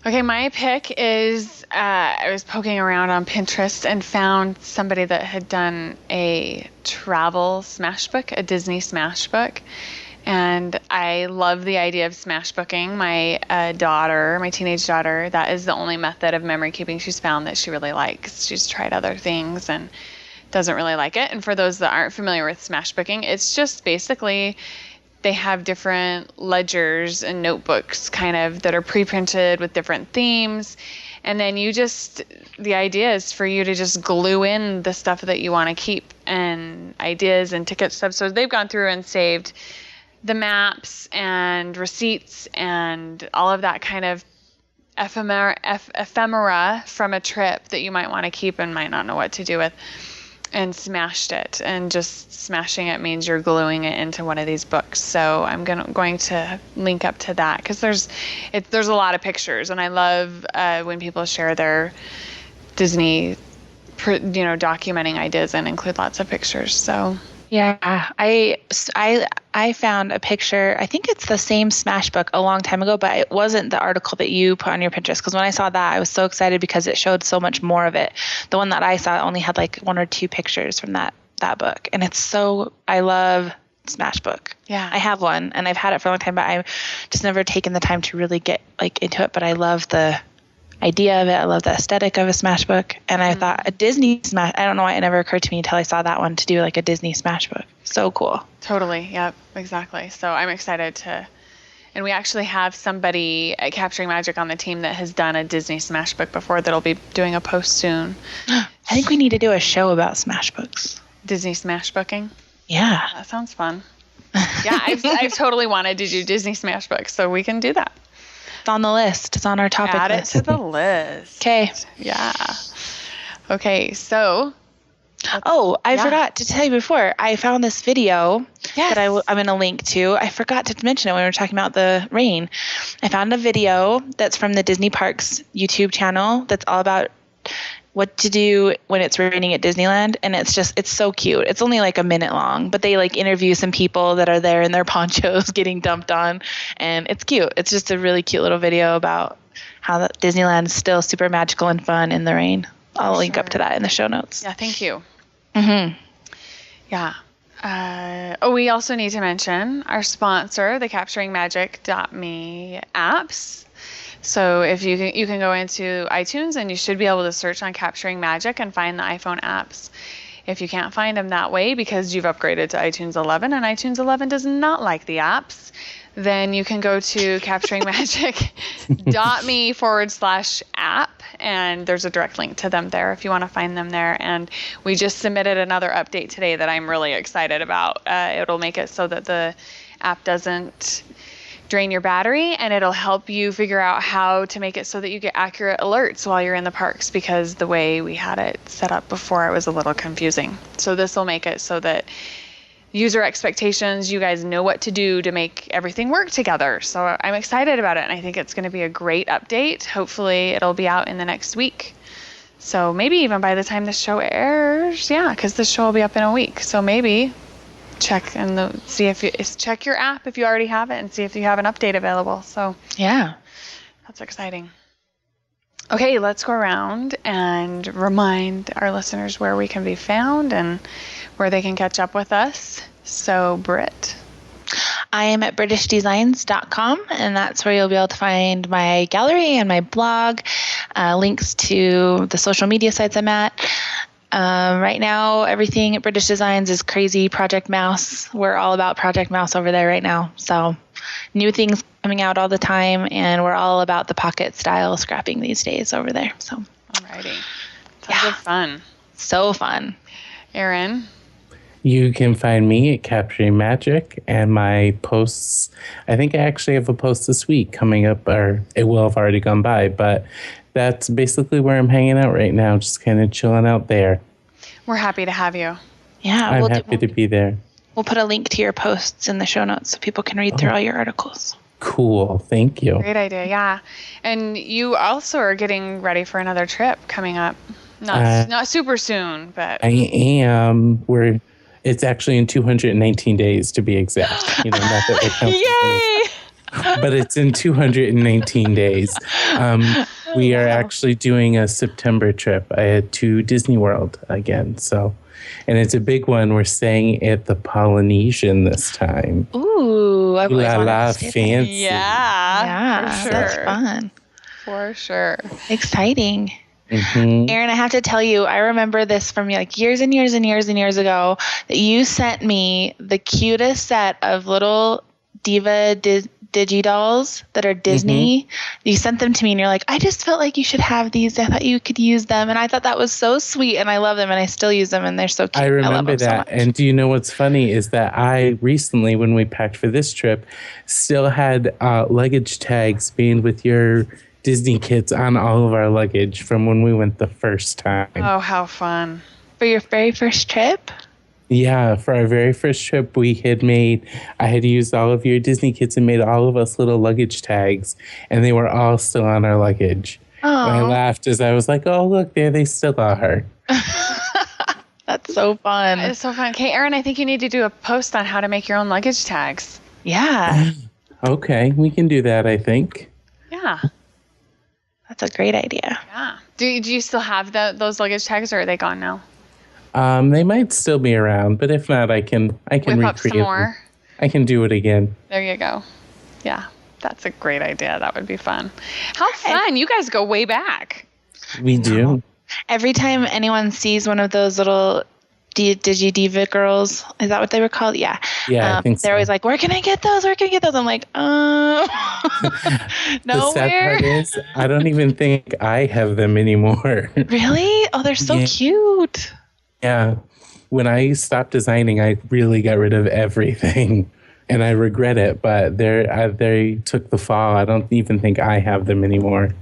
Okay, my pick is I was poking around on Pinterest and found somebody that had done a Travel Smashbook, a Disney Smashbook. And I love the idea of smashbooking. My daughter, my teenage daughter, that is the only method of memory keeping she's found that she really likes. She's tried other things and doesn't really like it. And for those that aren't familiar with smashbooking, it's just basically they have different ledgers and notebooks kind of that are pre-printed with different themes. And then the idea is for you to just glue in the stuff that you want to keep and ideas and ticket stubs. So they've gone through and saved the maps and receipts and all of that kind of ephemera from a trip that you might want to keep and might not know what to do with, and smashed it. And just smashing it means you're gluing it into one of these books. So I'm going to link up to that because there's a lot of pictures, and I love when people share their Disney, documenting ideas and include lots of pictures. So. Yeah, I found a picture. I think it's the same Smashbook a long time ago, but it wasn't the article that you put on your Pinterest. Because when I saw that, I was so excited because it showed so much more of it. The one that I saw only had like 1 or 2 pictures from that book, and I love Smashbook. Yeah, I have one, and I've had it for a long time, but I've just never taken the time to really get like into it. But I love the idea of it. I love the aesthetic of a Smashbook. And I thought a Disney Smash, I don't know why it never occurred to me until I saw that one to do like a Disney Smashbook. So cool. Totally. Yep. Exactly. So I'm excited and we actually have somebody at Capturing Magic on the team that has done a Disney Smashbook before that'll be doing a post soon. I think we need to do a show about Smashbooks. Disney Smashbooking? Yeah. That sounds fun. Yeah. I've totally wanted to do Disney Smashbooks, so we can do that. It's on the list. It's on our topic list. Add it to the list. Okay. Yeah. Okay, so. I forgot to tell you before. I found this video that I'm going to link to. I forgot to mention it when we were talking about the rain. I found a video that's from the Disney Parks YouTube channel that's all about what to do when it's raining at Disneyland. And it's so cute. It's only like a minute long, but they like interview some people that are there in their ponchos getting dumped on. And it's cute. It's just a really cute little video about how Disneyland is still super magical and fun in the rain. I'll link up to that in the show notes. Yeah, thank you. Mm-hmm. Yeah. We also need to mention our sponsor, the CapturingMagic.me apps. So if you can go into iTunes and you should be able to search on Capturing Magic and find the iPhone apps. If you can't find them that way because you've upgraded to iTunes 11 and iTunes 11 does not like the apps, then you can go to capturingmagic.me/app, and there's a direct link to them there if you want to find them there. And we just submitted another update today that I'm really excited about. It'll make it so that the app doesn't drain your battery, and it'll help you figure out how to make it so that you get accurate alerts while you're in the parks, because the way we had it set up before, it was a little confusing. So this will make it so that user expectations, you guys know what to do to make everything work together. So I'm excited about it, and I think it's going to be a great update. Hopefully it'll be out in the next week. So maybe even by the time this show airs, because this show will be up in a week. So maybe check check your app if you already have it and see if you have an update available. So yeah, that's exciting. Okay, let's go around and remind our listeners where we can be found and where they can catch up with us. So Britt. I am at BritishDesigns.com, and that's where you'll be able to find my gallery and my blog, links to the social media sites I'm at. Right now, everything at British Designs is crazy Project Mouse. We're all about Project Mouse over there right now. So new things coming out all the time, and we're all about the pocket style scrapping these days over there. So alrighty. Sounds like fun. So fun. Erin? You can find me at Capturing Magic, and my posts, I think I actually have a post this week coming up, or it will have already gone by, but that's basically where I'm hanging out right now, just kind of chilling out there. We're happy to have you. Yeah, I'm happy to be there. We'll put a link to your posts in the show notes so people can read through all your articles. Cool. Thank you. Great idea. Yeah. And you also are getting ready for another trip coming up. Not super soon, but I am. It's actually in 219 days to be exact. Not that we're counting. Yay! But it's in 219 days. We are actually doing a September trip to Disney World again. So, and it's a big one. We're staying at the Polynesian this time. Ooh, I've always wanted to stay Yeah, there. Yeah, for sure. That's fun. For sure. Exciting. Mm-hmm. Erin, I have to tell you, I remember this from years and years and years and years ago, that you sent me the cutest set of little Diva Digidolls that are Disney. Mm-hmm. You sent them to me and you're like, I just felt like you should have these. I thought you could use them. And I thought that was so sweet, and I love them, and I still use them, and they're so cute. I remember that. So and do you know what's funny is that I recently, when we packed for this trip, still had luggage tags being with your Disney kits on all of our luggage from when we went the first time. Oh, how fun. For your very first trip? Yeah, for our very first trip, I had used all of your Disney kits and made all of us little luggage tags, and they were all still on our luggage. And I laughed as I was like, oh, look, there they still are. That's so fun. It's so fun. Okay, Erin, I think you need to do a post on how to make your own luggage tags. Yeah. Okay, we can do that, I think. Yeah. That's a great idea. Yeah. Do you still have those luggage tags, or are they gone now? They might still be around, but if not, I can Whip up some more. I can do it again. There you go. Yeah, that's a great idea. That would be fun. How fun! You guys go way back. We do. Every time anyone sees one of those little Digidiva girls, is that what they were called? Yeah. Yeah, I think so. They're always like, where can I get those? Where can I get those? I'm like, nowhere. The sad part is, I don't even think I have them anymore. Really? Oh, they're so cute. Yeah. When I stopped designing, I really got rid of everything. And I regret it, but they took the fall. I don't even think I have them anymore.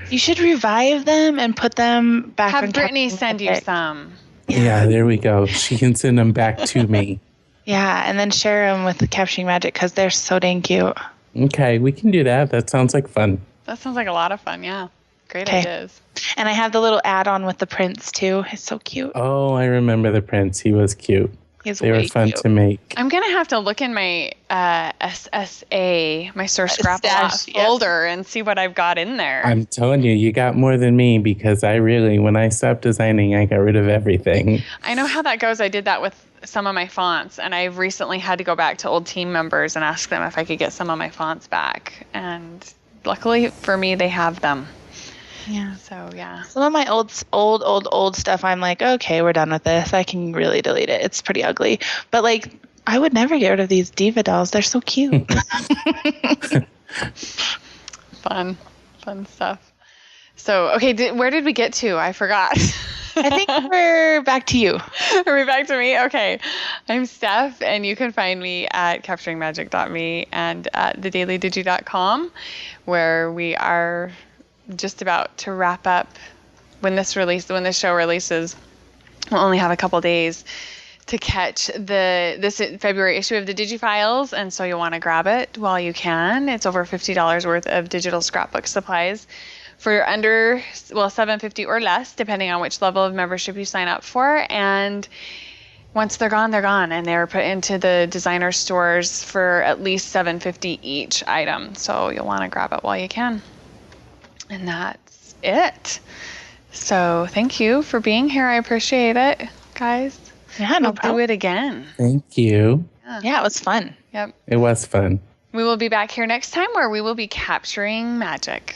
You should revive them and put them back on. Have Brittney send you some. Yeah, there we go. She can send them back to me. Yeah, and then share them with the Capturing Magic, because they're so dang cute. Okay, we can do that. That sounds like fun. That sounds like a lot of fun, yeah. Great ideas. And I have the little add-on with the prince, too. It's so cute. Oh, I remember the prince. He was cute. They were fun to make. I'm going to have to look in my SSA, my Sir Scrap-A-Lot folder, and see what I've got in there. I'm telling you, you got more than me, because when I stopped designing, I got rid of everything. I know how that goes. I did that with some of my fonts, and I've recently had to go back to old team members and ask them if I could get some of my fonts back. And luckily for me, they have them. Yeah. So, yeah. Some of my old stuff, I'm like, okay, we're done with this. I can really delete it. It's pretty ugly. But, I would never get rid of these Diva dolls. They're so cute. Fun stuff. So, okay, where did we get to? I forgot. I think we're back to you. Are we back to me? Okay. I'm Steph, and you can find me at capturingmagic.me and at thedailydigi.com, where we are just about to wrap up. When this show releases, we'll only have a couple days to catch this February issue of the DigiFiles, and so you'll want to grab it while you can. It's over $50 worth of digital scrapbook supplies for under $7.50 or less, depending on which level of membership you sign up for. And once they're gone, and they're put into the designer stores for at least $7.50 each item. So you'll want to grab it while you can. And that's it. So thank you for being here. I appreciate it, guys. Yeah, no We'll problem. do it again. Thank you. Yeah, it was fun. Yep. It was fun. We will be back here next time where we will be capturing magic.